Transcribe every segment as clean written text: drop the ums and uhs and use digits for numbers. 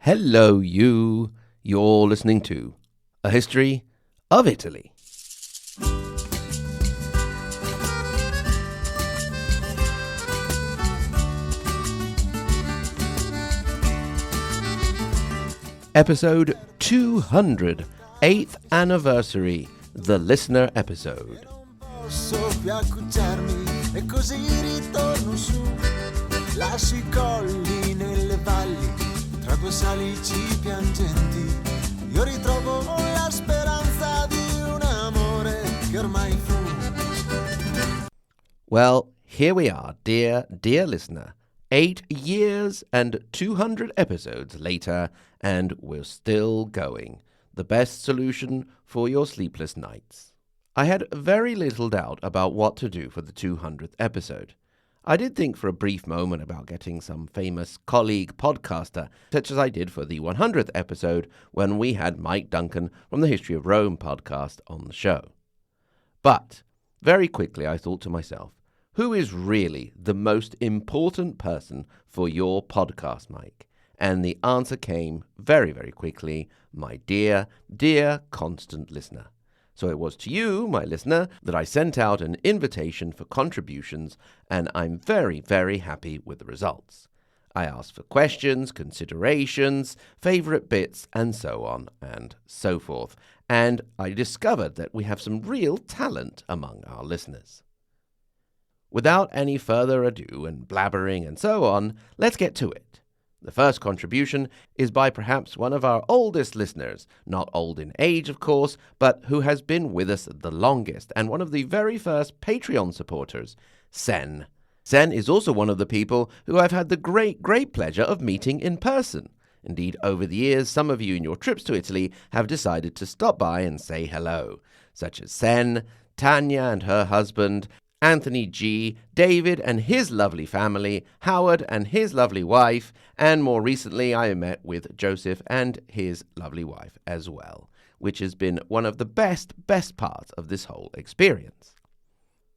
Hello, you. You're listening to A History of Italy. Episode 200, 8th anniversary, the listener episode. Lascio I colli nelle valli, tra due salici piangenti, io ritrovo la speranza di un amore che ormai fu. Well, here we are, dear listener. 8 years and 200 episodes later, and we're still going. The best solution for your sleepless nights. I had very little doubt about what to do for the 200th episode. I did think for a brief moment about getting some famous colleague podcaster, such as I did for the 100th episode when we had Mike Duncan from the History of Rome podcast on the show. But very quickly I thought to myself, who is really the most important person for your podcast, Mike? And the answer came very, very quickly, my dear constant listener. So it was to you, my listener, that I sent out an invitation for contributions, and I'm very, very happy with the results. I asked for questions, considerations, favorite bits, and so on and so forth. And I discovered that we have some real talent among our listeners. Without any further ado and blabbering and so on, let's get to it. The first contribution is by perhaps one of our oldest listeners, not old in age, of course, but who has been with us the longest, and one of the very first Patreon supporters, Sen. Sen is also one of the people who I've had the great pleasure of meeting in person. Indeed, over the years, some of you in your trips to Italy have decided to stop by and say hello, such as Sen, Tanya and her husband, Anthony G., David and his lovely family, Howard and his lovely wife, and more recently I met with Joseph and his lovely wife as well, which has been one of the best parts of this whole experience.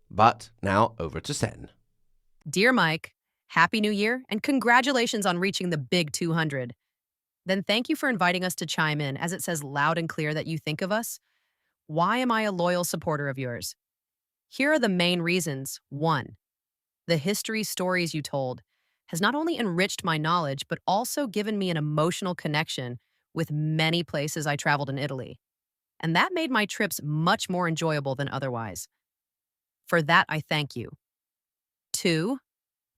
But now over to Sen. Dear Mike, Happy New Year and congratulations on reaching the big 200. Then thank you for inviting us to chime in as it says loud and clear that you think of us. Why am I a loyal supporter of yours? Here are the main reasons. 1. The history stories you told has not only enriched my knowledge, but also given me an emotional connection with many places I traveled in Italy. And that made my trips much more enjoyable than otherwise. For that, I thank you. 2.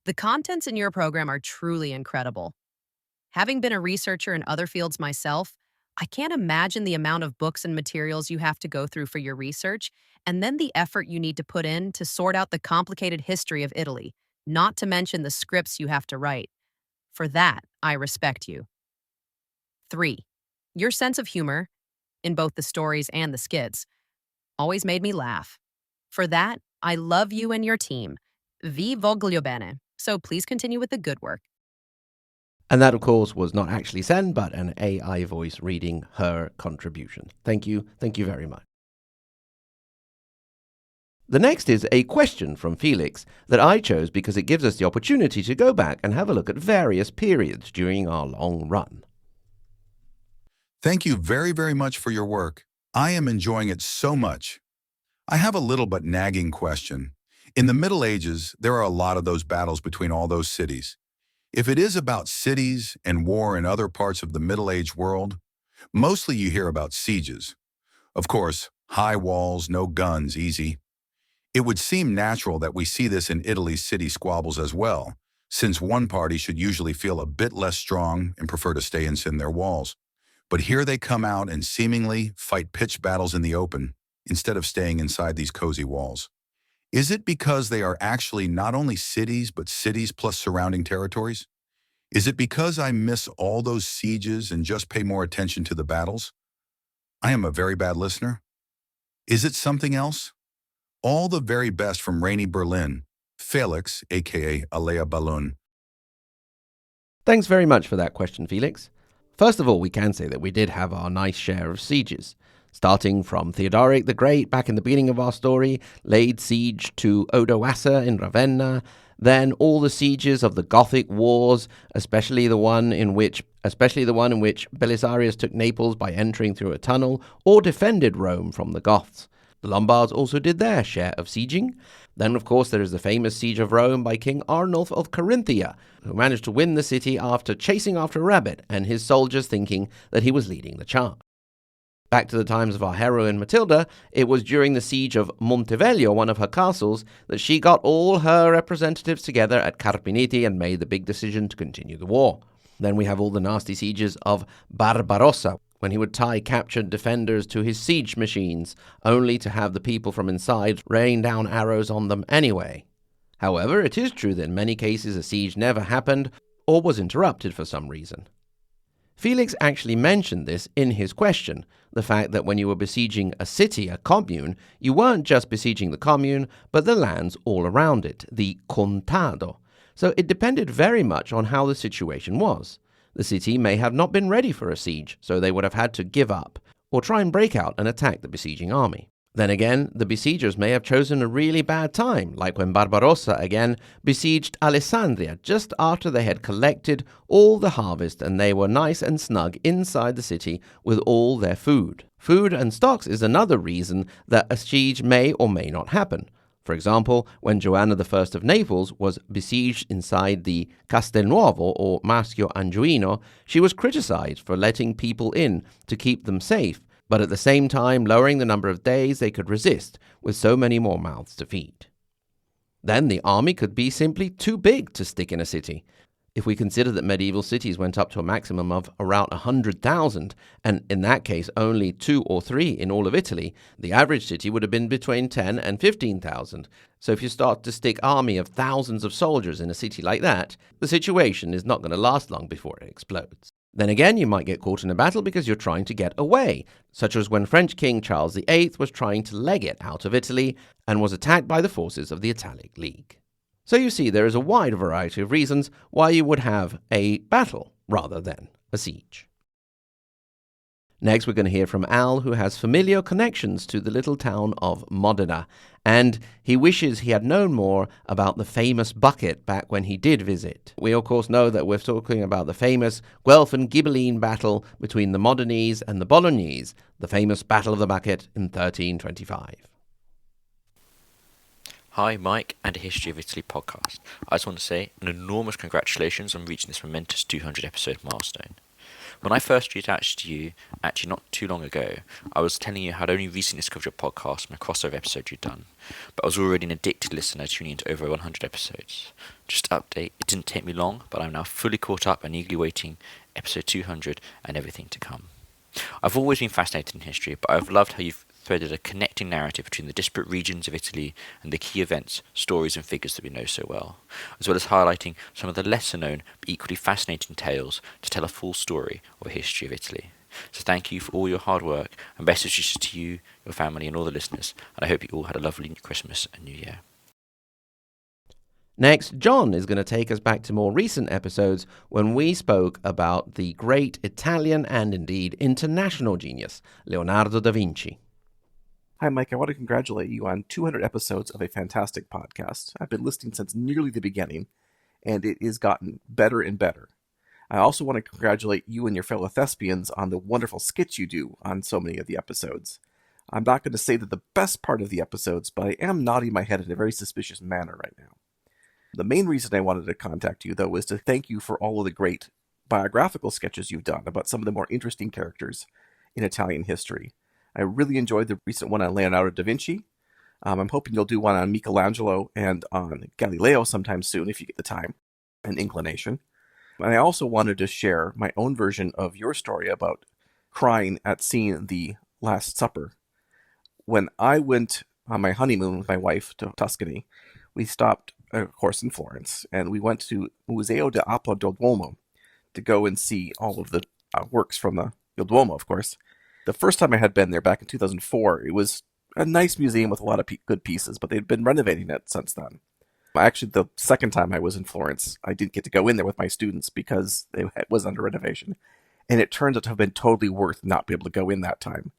The contents in your program are truly incredible. Having been a researcher in other fields myself, I can't imagine the amount of books and materials you have to go through for your research, and then the effort you need to put in to sort out the complicated history of Italy, not to mention the scripts you have to write. For that, I respect you. 3. Your sense of humor, in both the stories and the skits, always made me laugh. For that, I love you and your team. Vi voglio bene. So please continue with the good work. And that, of course, was not actually Sen, but an AI voice reading her contribution. Thank you very much. The next is a question from Felix that I chose because it gives us the opportunity to go back and have a look at various periods during our long run. Thank you very much for your work. I am enjoying it so much. I have a little but nagging question. In the Middle Ages, there are a lot of those battles between all those cities. If it is about cities and war in other parts of the Middle Age world, mostly you hear about sieges. Of course, high walls, no guns, easy. It would seem natural that we see this in Italy's city squabbles as well, since one party should usually feel a bit less strong and prefer to stay inside their walls. But here they come out and seemingly fight pitched battles in the open, instead of staying inside these cozy walls. Is it because they are actually not only cities, but cities plus surrounding territories? Is it because I miss all those sieges and just pay more attention to the battles? I am a very bad listener. Is it something else? All the very best from rainy Berlin. Felix, aka Alea Balloon. Thanks very much for that question, Felix. First of all, we can say that we did have our nice share of sieges. Starting from Theodoric the Great back in the beginning of our story, laid siege to Odoacer in Ravenna, Then all the sieges of the Gothic wars, especially the one in which Belisarius took Naples by entering through a tunnel or defended Rome from the Goths. The Lombards also did their share of sieging. Then, of course, there is the famous siege of Rome by King Arnulf of Carinthia, who managed to win the city after chasing after a rabbit and his soldiers thinking that he was leading the charge. Back to the times of our heroine Matilda, it was during the siege of Monteveglio, one of her castles, that she got all her representatives together at Carpi and made the big decision to continue the war. Then we have all the nasty sieges of Barbarossa, when he would tie captured defenders to his siege machines, only to have the people from inside rain down arrows on them anyway. However, it is true that in many cases a siege never happened or was interrupted for some reason. Felix actually mentioned this in his question, the fact that when you were besieging a city, a commune, you weren't just besieging the commune, but the lands all around it, the contado. So it depended very much on how the situation was. The city may have not been ready for a siege, so they would have had to give up, or try and break out and attack the besieging army. Then again, the besiegers may have chosen a really bad time, like when Barbarossa again besieged Alessandria just after they had collected all the harvest and they were nice and snug inside the city with all their food. Food and stocks is another reason that a siege may or may not happen. For example, when Joanna I of Naples was besieged inside the Castelnuovo or Maschio Angiuino, she was criticized for letting people in to keep them safe, but at the same time lowering the number of days they could resist, with so many more mouths to feed. Then the army could be simply too big to stick in a city. If we consider that medieval cities went up to a maximum of around 100,000, and in that case only 2 or 3 in all of Italy, the average city would have been between 10 and 15,000. So if you start to stick army of thousands of soldiers in a city like that, the situation is not going to last long before it explodes. Then again, you might get caught in a battle because you're trying to get away, such as when French King Charles VIII was trying to leg it out of Italy and was attacked by the forces of the Italic League. So you see, there is a wide variety of reasons why you would have a battle rather than a siege. Next, we're going to hear from Al, who has familiar connections to the little town of Modena, and he wishes he had known more about the famous bucket back when he did visit. We, of course, know that we're talking about the famous Guelph and Ghibelline battle between the Modenese and the Bolognese, the famous Battle of the Bucket in 1325. Hi, Mike, and a History of Italy podcast. I just want to say an enormous congratulations on reaching this momentous 200 episode milestone. When I first reached out to you, actually not too long ago, I was telling you how I'd only recently discovered your podcast and a crossover episode you'd done, but I was already an addicted listener tuning into over 100 episodes. Just to update, it didn't take me long, but I'm now fully caught up and eagerly waiting episode 200 and everything to come. I've always been fascinated in history, but I've loved how you've threaded a connecting narrative between the disparate regions of Italy and the key events, stories and figures that we know so well, as well as highlighting some of the lesser known but equally fascinating tales to tell a full story of a history of Italy. So thank you for all your hard work, and best wishes to you, your family and all the listeners, and I hope you all had a lovely Christmas and New Year. Next, John is going to take us back to more recent episodes when we spoke about the great Italian and indeed international genius, Leonardo da Vinci. Hi, Mike. I want to congratulate you on 200 episodes of a fantastic podcast. I've been listening since nearly the beginning, and it has gotten better and better. I also want to congratulate you and your fellow thespians on the wonderful skits you do on so many of the episodes. I'm not going to say that the best part of the episodes, but I am nodding my head in a very suspicious manner right now. The main reason I wanted to contact you, though, was to thank you for all of the great biographical sketches you've done about some of the more interesting characters in Italian history. I really enjoyed the recent one on Leonardo da Vinci. I'm hoping you'll do one on Michelangelo and on Galileo sometime soon if you get the time and inclination. And I also wanted to share my own version of your story about crying at seeing the Last Supper. When I went on my honeymoon with my wife to Tuscany, we stopped, of course, in Florence, and we went to Museo dell'Opera del Duomo to go and see all of the works from the Duomo, of course. The first time I had been there back in 2004, it was a nice museum with a lot of good pieces, but they'd been renovating it since then. Actually, the second time I was in Florence, I didn't get to go in there with my students because it was under renovation. And it turns out to have been totally worth not being able to go in that time.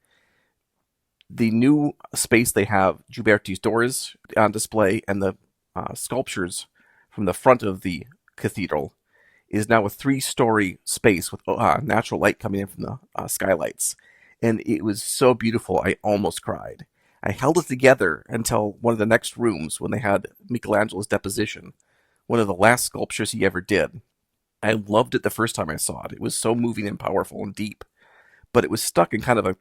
The new space, they have Ghiberti's doors on display and the sculptures from the front of the cathedral is now a 3-story space with natural light coming in from the skylights. And it was so beautiful, I almost cried. I held it together until one of the next rooms when they had Michelangelo's deposition, one of the last sculptures he ever did. I loved it the first time I saw it. It was so moving and powerful and deep. But it was stuck in kind of a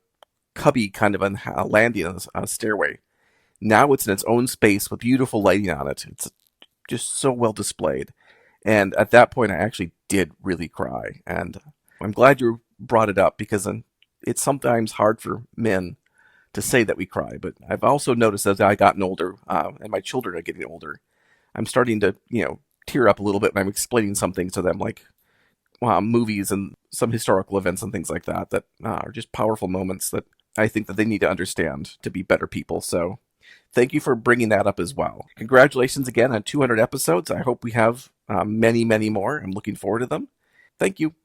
cubby kind of a landing on a stairway. Now it's in its own space with beautiful lighting on it. It's just so well displayed. And at that point, I actually did really cry. And I'm glad you brought it up because it's sometimes hard for men to say that we cry. But I've also noticed as I've gotten older, and my children are getting older, I'm starting to, tear up a little bit when I'm explaining something to them, like movies and some historical events and things like that are just powerful moments that I think that they need to understand to be better people. So thank you for bringing that up as well. Congratulations again on 200 episodes. I hope we have many, many more. I'm looking forward to them. Thank you.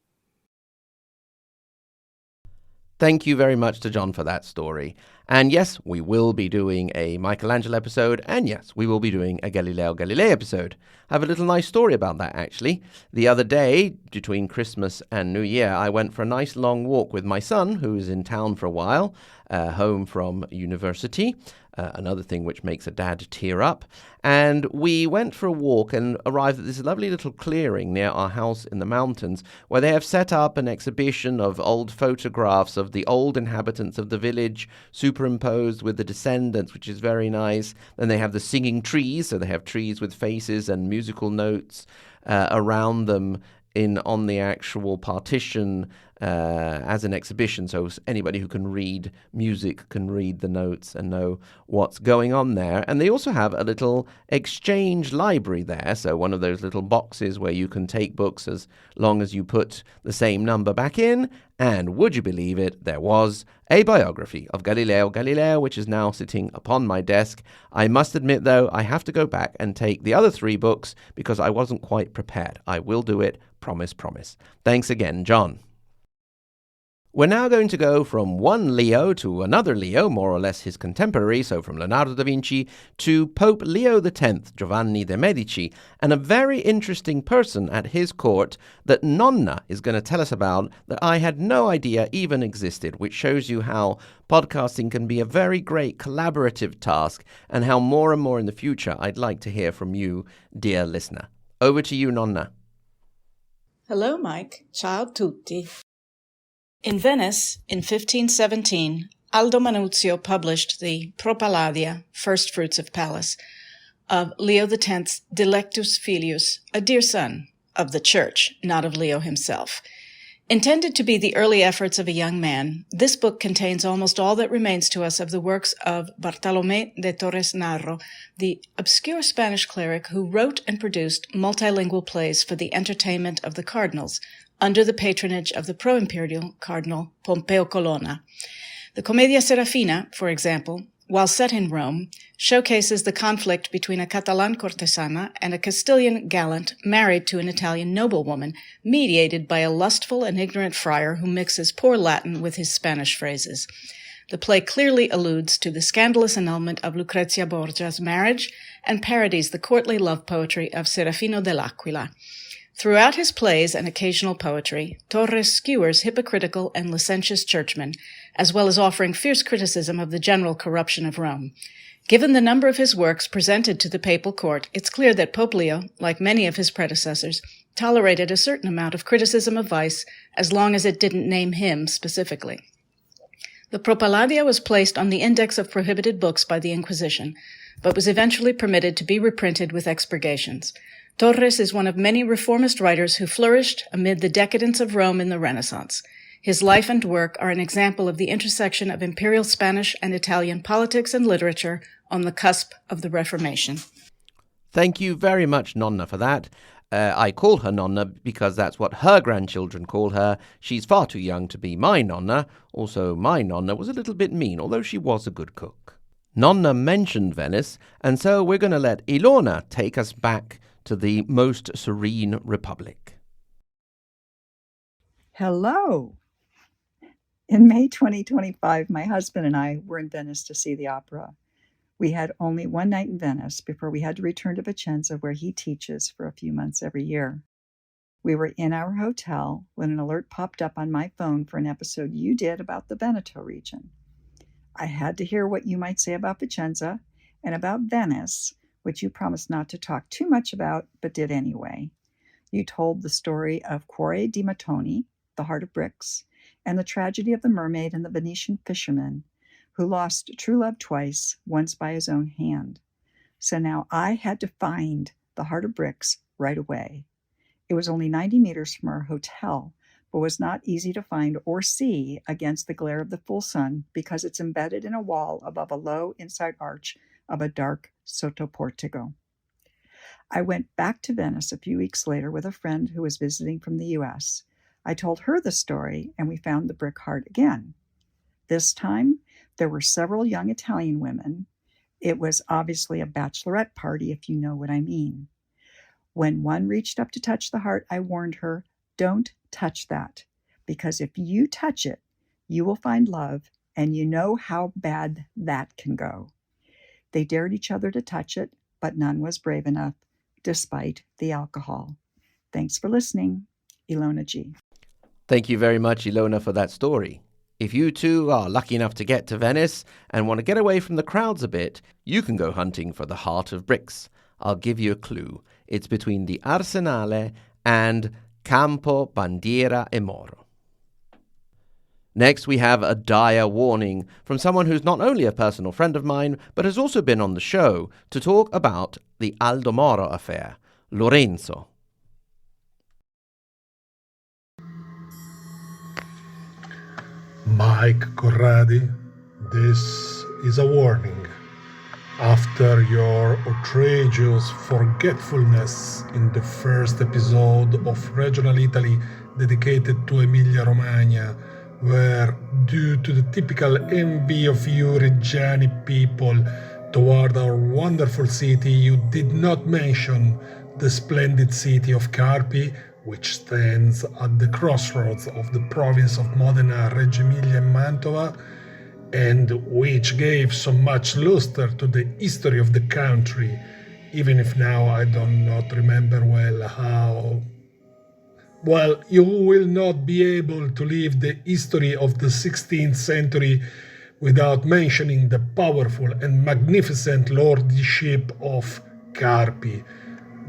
Thank you very much to John for that story. And yes, we will be doing a Michelangelo episode, and yes, we will be doing a Galileo Galilei episode. I have a little nice story about that, actually. The other day, between Christmas and New Year, I went for a nice long walk with my son, who is in town for a while, home from university. Another thing which makes a dad tear up. And we went for a walk and arrived at this lovely little clearing near our house in the mountains where they have set up an exhibition of old photographs of the old inhabitants of the village superimposed with the descendants, which is very nice. Then they have the singing trees, so they have trees with faces and musical notes around them on the actual partition as an exhibition, so anybody who can read music can read the notes and know what's going on there. And they also have a little exchange library there, so one of those little boxes where you can take books as long as you put the same number back in. And would you believe it, there was a biography of Galileo Galilei, which is now sitting upon my desk. I must admit, though, I have to go back and take the other 3 books because I wasn't quite prepared. I will do it, promise, promise. Thanks again, John. We're now going to go from one Leo to another Leo, more or less his contemporary, so from Leonardo da Vinci to Pope Leo X, Giovanni de' Medici, and a very interesting person at his court that Nonna is going to tell us about that I had no idea even existed, which shows you how podcasting can be a very great collaborative task and how more and more in the future I'd like to hear from you, dear listener. Over to you, Nonna. Hello, Mike. Ciao tutti. In Venice, in 1517, Aldo Manuzio published the Propaladia, First Fruits of Pallas, of Leo X's Delectus Filius, a dear son, of the Church, not of Leo himself. Intended to be the early efforts of a young man, this book contains almost all that remains to us of the works of Bartolomé de Torres Narro, the obscure Spanish cleric who wrote and produced multilingual plays for the entertainment of the cardinals, under the patronage of the pro-imperial Cardinal Pompeo Colonna. The Commedia Serafina, for example, while set in Rome, showcases the conflict between a Catalan cortesana and a Castilian gallant married to an Italian noblewoman, mediated by a lustful and ignorant friar who mixes poor Latin with his Spanish phrases. The play clearly alludes to the scandalous annulment of Lucrezia Borgia's marriage and parodies the courtly love poetry of Serafino dell'Aquila. Throughout his plays and occasional poetry, Torres skewers hypocritical and licentious churchmen, as well as offering fierce criticism of the general corruption of Rome. Given the number of his works presented to the papal court, it's clear that Pope Leo, like many of his predecessors, tolerated a certain amount of criticism of vice as long as it didn't name him specifically. The Propaladia was placed on the Index of Prohibited Books by the Inquisition, but was eventually permitted to be reprinted with expurgations. Torres is one of many reformist writers who flourished amid the decadence of Rome in the Renaissance. His life and work are an example of the intersection of imperial Spanish and Italian politics and literature on the cusp of the Reformation. Thank you very much, Nonna, for that. I call her Nonna because that's what her grandchildren call her. She's far too young to be my Nonna. Also, my Nonna was a little bit mean, although she was a good cook. Nonna mentioned Venice, and so we're going to let Ilona take us back to the most serene republic. Hello. In May 2025, my husband and I were in Venice to see the opera. We had only one night in Venice before we had to return to Vicenza, where he teaches for a few months every year. We were in our hotel when an alert popped up on my phone for an episode you did about the Veneto region. I had to hear what you might say about Vicenza and about Venice, which you promised not to talk too much about, but did anyway. You told the story of Cuore di Mattoni, the Heart of Bricks, and the tragedy of the mermaid and the Venetian fisherman, who lost true love twice, once by his own hand. So now I had to find the Heart of Bricks right away. It was only 90 meters from our hotel, but was not easy to find or see against the glare of the full sun because it's embedded in a wall above a low inside arch of a dark sottoportico. I went back to Venice a few weeks later with a friend who was visiting from the U.S. I told her the story, and we found the brick heart again. This time, there were several young Italian women. It was obviously a bachelorette party, if you know what I mean. When one reached up to touch the heart, I warned her, don't touch that, because if you touch it, you will find love, and you know how bad that can go. They dared each other to touch it, but none was brave enough, despite the alcohol. Thanks for listening. Ilona G. Thank you very much, Ilona, for that story. If you too are lucky enough to get to Venice and want to get away from the crowds a bit, you can go hunting for the Heart of Bricks. I'll give you a clue. It's between the Arsenale and Campo Bandiera e Moro. Next, we have a dire warning from someone who's not only a personal friend of mine, but has also been on the show to talk about the Aldo Moro affair, Lorenzo. Mike Corradi, this is a warning. After your outrageous forgetfulness in the first episode of Regional Italy dedicated to Emilia-Romagna, where, due to the typical envy of you Reggiani people toward our wonderful city, you did not mention the splendid city of Carpi, which stands at the crossroads of the province of Modena, Reggio Emilia and Mantova, and which gave so much luster to the history of the country, even if now I do not remember well how. Well, you will not be able to leave the history of the 16th century without mentioning the powerful and magnificent lordship of Carpi,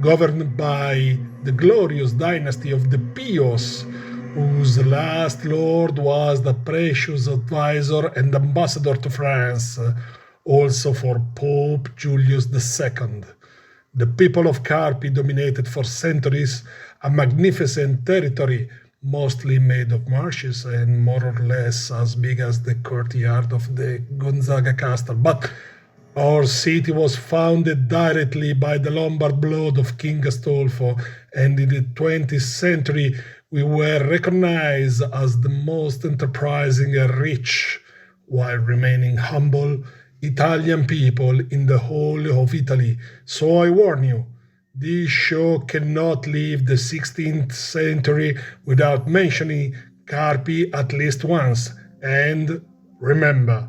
governed by the glorious dynasty of the Pios, whose last lord was the precious advisor and ambassador to France, also for Pope Julius II. The people of Carpi dominated for centuries a magnificent territory, mostly made of marshes and more or less as big as the courtyard of the Gonzaga castle. But our city was founded directly by the Lombard blood of King Astolfo, and in the 20th century we were recognized as the most enterprising and rich, while remaining humble, Italian people in the whole of Italy. So I warn you, this show cannot leave the 16th century without mentioning Carpi at least once. And remember,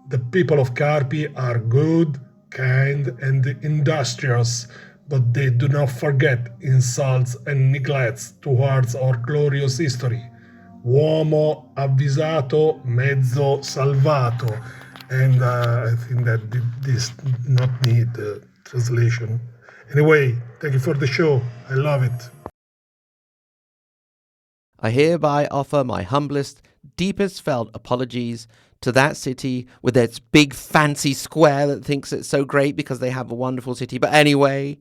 the people of Carpi are good, kind, and industrious, but they do not forget insults and neglects towards our glorious history. Uomo avvisato, mezzo salvato. And I think that this not need translation. Anyway, thank you for the show. I love it. I hereby offer my humblest, deepest felt apologies to that city with its big fancy square that thinks it's so great because they have a wonderful city. But anyway,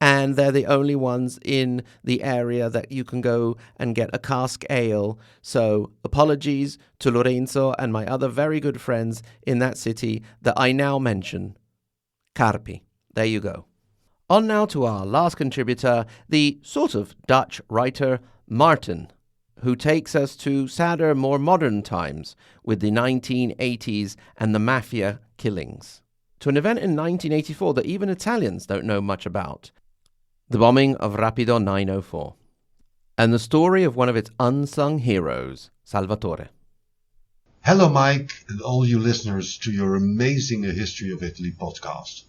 and they're the only ones in the area that you can go and get a cask ale. So apologies to Lorenzo and my other very good friends in that city that I now mention. Carpi. There you go. On now to our last contributor, the sort of Dutch writer Martin, who takes us to sadder, more modern times with the 1980s and the mafia killings, to an event in 1984 that even Italians don't know much about, the bombing of Rapido 904, and the story of one of its unsung heroes, Salvatore. Hello, Mike, and all you listeners to your amazing A History of Italy podcast.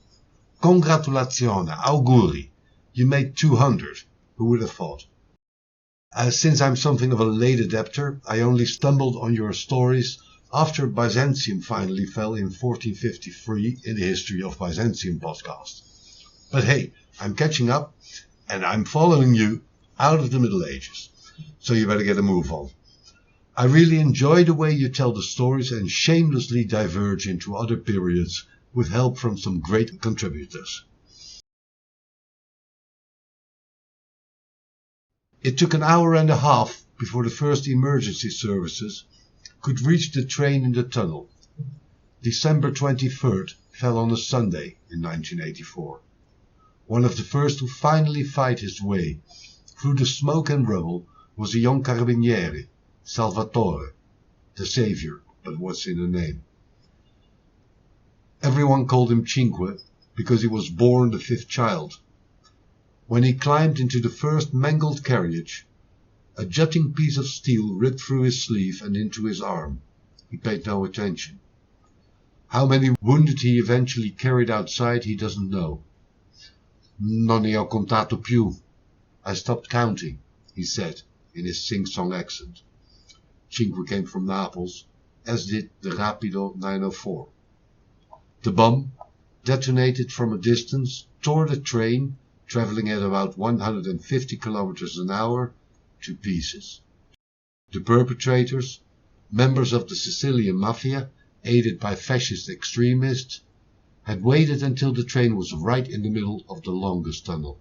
Congratulazione, auguri. You made 200. Who would have thought? Since I'm something of a late adapter, I only stumbled on your stories after Byzantium finally fell in 1453 in the History of Byzantium podcast. But hey, I'm catching up, and I'm following you out of the Middle Ages. So you better get a move on. I really enjoy the way you tell the stories and shamelessly diverge into other periods with help from some great contributors. It took an hour and a half before the first emergency services could reach the train in the tunnel. December 23rd fell on a Sunday in 1984. One of the first to finally fight his way through the smoke and rubble was a young carabiniere, Salvatore, the savior, but what's in the name? Everyone called him Cinque because he was born the fifth child. When he climbed into the first mangled carriage, a jutting piece of steel ripped through his sleeve and into his arm. He paid no attention. How many wounded he eventually carried outside he doesn't know. Non ne ho contato più. I stopped counting, he said in his sing-song accent. Cinque came from Naples, as did the Rapido 904. The bomb, detonated from a distance, tore the train, traveling at about 150 kilometers an hour, to pieces. The perpetrators, members of the Sicilian Mafia, aided by fascist extremists, had waited until the train was right in the middle of the longest tunnel,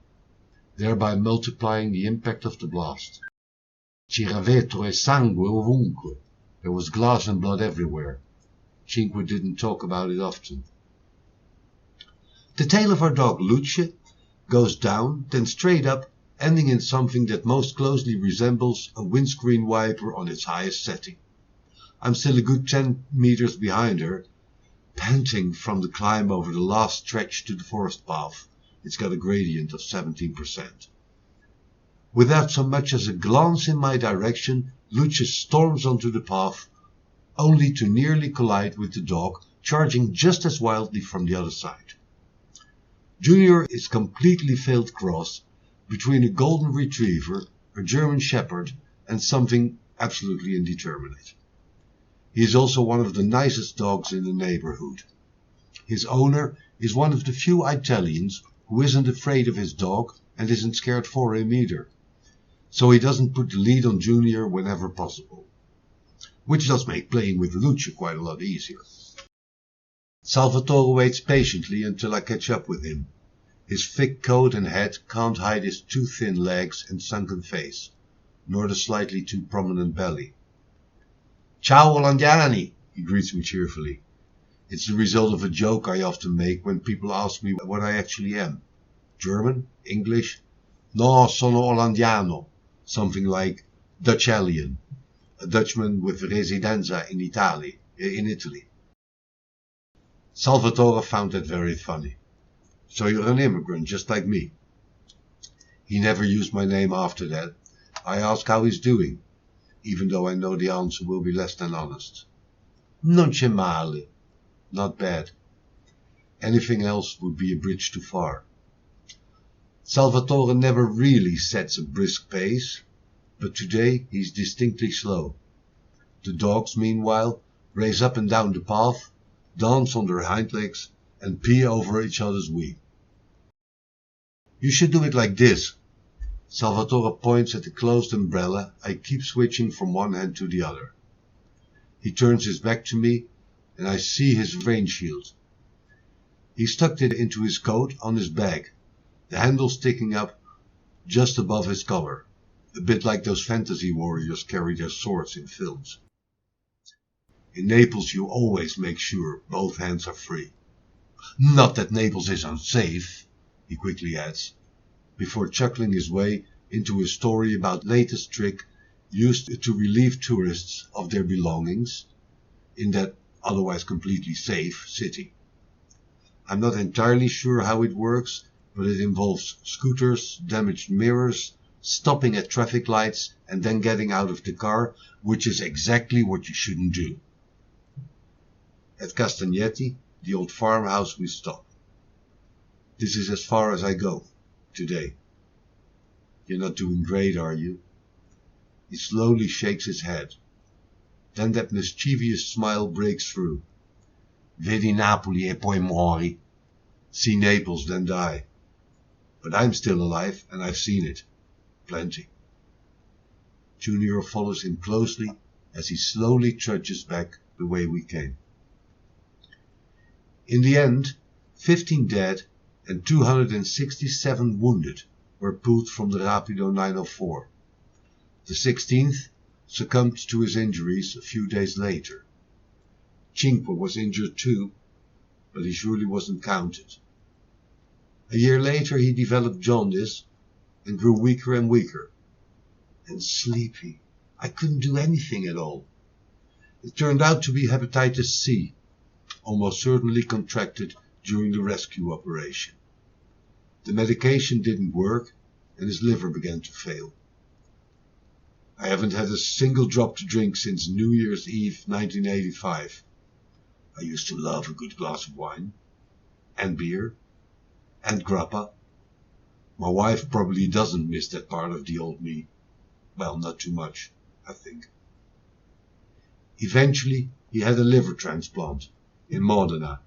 thereby multiplying the impact of the blast. C'era vetro e sangue ovunque. There was glass and blood everywhere. Cinque didn't talk about it often. The tail of our dog Luce goes down, then straight up, ending in something that most closely resembles a windscreen wiper on its highest setting. I'm still a good 10 meters behind her, panting from the climb over the last stretch to the forest path. It's got a gradient of 17%. Without so much as a glance in my direction, Lucius storms onto the path, only to nearly collide with the dog, charging just as wildly from the other side. Junior is completely failed cross between a golden retriever, a German shepherd, and something absolutely indeterminate. He is also one of the nicest dogs in the neighborhood. His owner is one of the few Italians who isn't afraid of his dog and isn't scared for him either. So he doesn't put the lead on Junior whenever possible, which does make playing with Luce quite a lot easier. Salvatore waits patiently until I catch up with him. His thick coat and hat can't hide his too thin legs and sunken face, nor the slightly too prominent belly. Ciao Olandiani, he greets me cheerfully. It's the result of a joke I often make when people ask me what I actually am. German? English? No, sono Olandiano. Something like Dutch-alien, a Dutchman with residenza in Italy. Salvatore found that very funny. So you're an immigrant, just like me. He never used my name after that. I ask how he's doing, even though I know the answer will be less than honest. Non c'è male. Not bad. Anything else would be a bridge too far. Salvatore never really sets a brisk pace, but today he's distinctly slow. The dogs, meanwhile, race up and down the path, dance on their hind legs, and pee over each other's wee. You should do it like this. Salvatore points at the closed umbrella. I keep switching from one hand to the other. He turns his back to me, and I see his rain shield. He stuck it into his coat on his bag, the handle sticking up just above his collar, a bit like those fantasy warriors carry their swords in films. In Naples you always make sure both hands are free. Not that Naples is unsafe, he quickly adds, before chuckling his way into a story about latest trick used to relieve tourists of their belongings in that otherwise completely safe city. I'm not entirely sure how it works, but it involves scooters, damaged mirrors, stopping at traffic lights, and then getting out of the car, which is exactly what you shouldn't do. At Castagnetti, the old farmhouse, we stop. This is as far as I go, today. You're not doing great, are you? He slowly shakes his head. Then that mischievous smile breaks through. Vedi Napoli e poi muori. See Naples, then die. But I'm still alive, and I've seen it. Plenty. Junior follows him closely as he slowly trudges back the way we came. In the end, 15 dead and 267 wounded were pulled from the Rapido 904. The 16th succumbed to his injuries a few days later. Cinque was injured too, but he surely wasn't counted. A year later he developed jaundice and grew weaker and weaker. And sleepy. I couldn't do anything at all. It turned out to be hepatitis C, almost certainly contracted during the rescue operation. The medication didn't work and his liver began to fail. I haven't had a single drop to drink since New Year's Eve 1985. I used to love a good glass of wine, and beer, and grappa. My wife probably doesn't miss that part of the old me. Well, not too much, I think. Eventually, he had a liver transplant in Modena,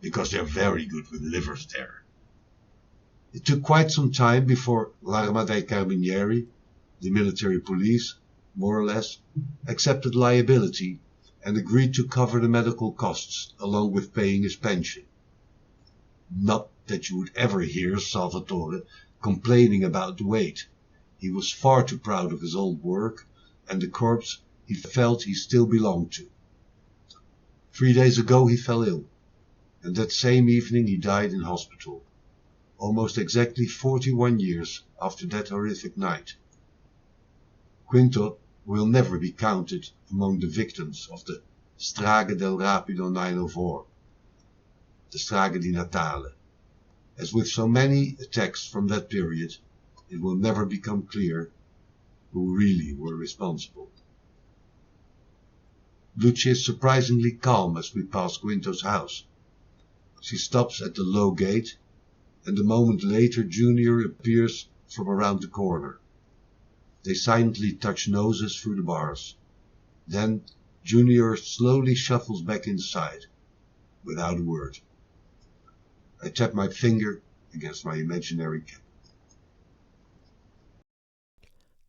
because they're very good with livers there. It took quite some time before l'Arma dei Carabinieri, the military police, more or less, accepted liability and agreed to cover the medical costs along with paying his pension. Not that you would ever hear Salvatore complaining about the weight. He was far too proud of his old work and the corps he felt he still belonged to. 3 days ago he fell ill, and that same evening he died in hospital, almost exactly 41 years after that horrific night. Quinto will never be counted among the victims of the Strage del Rapido 904, the Strage di Natale. As with so many attacks from that period, it will never become clear who really were responsible. Luce is surprisingly calm as we pass Quinto's house. She stops at the low gate, and a moment later Junior appears from around the corner. They silently touch noses through the bars. Then Junior slowly shuffles back inside, without a word. I tap my finger against my imaginary cap.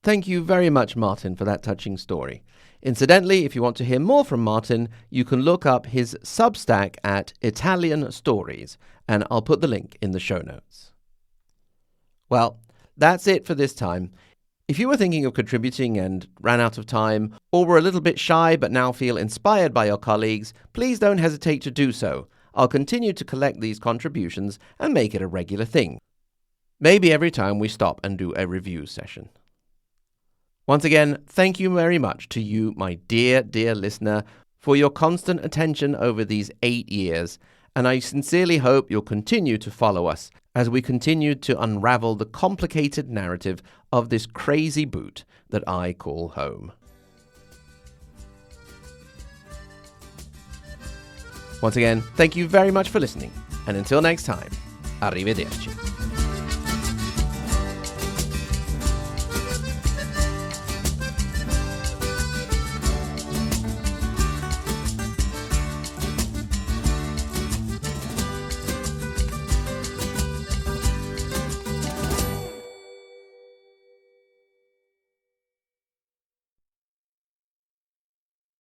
Thank you very much, Martin, for that touching story. Incidentally, if you want to hear more from Martin, you can look up his Substack at Italian Stories, and I'll put the link in the show notes. Well, that's it for this time. If you were thinking of contributing and ran out of time, or were a little bit shy but now feel inspired by your colleagues, please don't hesitate to do so. I'll continue to collect these contributions and make it a regular thing. Maybe every time we stop and do a review session. Once again, thank you very much to you, my dear, dear listener, for your constant attention over these 8 years, and I sincerely hope you'll continue to follow us as we continue to unravel the complicated narrative of this crazy boot that I call home. Once again, thank you very much for listening, and until next time, arrivederci.